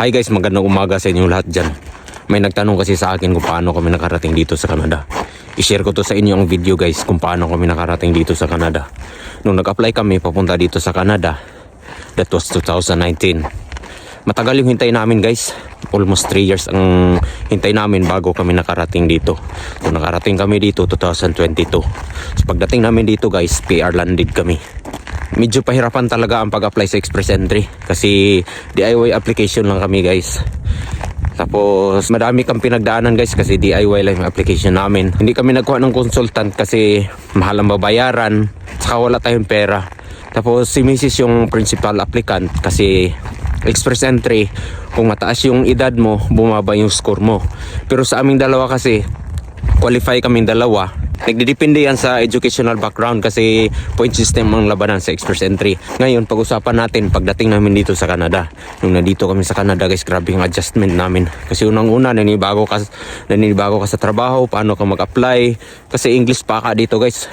Hi guys, magandang umaga sa inyo lahat dyan. May nagtanong kasi sa akin kung paano kami nakarating dito sa Canada. I-share ko to sa inyo ang video guys kung paano kami nakarating dito sa Canada. Nung nag-apply kami papunta dito sa Canada, that was 2019. Matagal yung hintay namin guys. Almost 3 years ang hintay namin bago kami nakarating dito. So nakarating kami dito 2022. So pagdating namin dito guys, PR landed kami. Medyo pahirapan talaga ang pag-apply sa Express Entry kasi DIY application lang kami guys. Tapos madami kang pinagdaanan guys kasi DIY lang yung application namin. Hindi kami nagkuha ng consultant kasi mahal ang babayaran, saka wala tayong pera. Tapos si Mrs. yung principal applicant kasi Express Entry, kung mataas yung edad mo, bumaba yung score mo. Pero sa aming dalawa kasi, qualify kaming dalawa. Nagdidepende yan sa educational background kasi point system ang labanan sa Express Entry. Ngayon, pag-usapan natin pagdating namin dito sa Canada. Nung nandito kami sa Canada guys, grabe yung adjustment namin. Kasi unang-una, nanibago ka sa trabaho, paano ka mag-apply. Kasi English pa ka dito guys.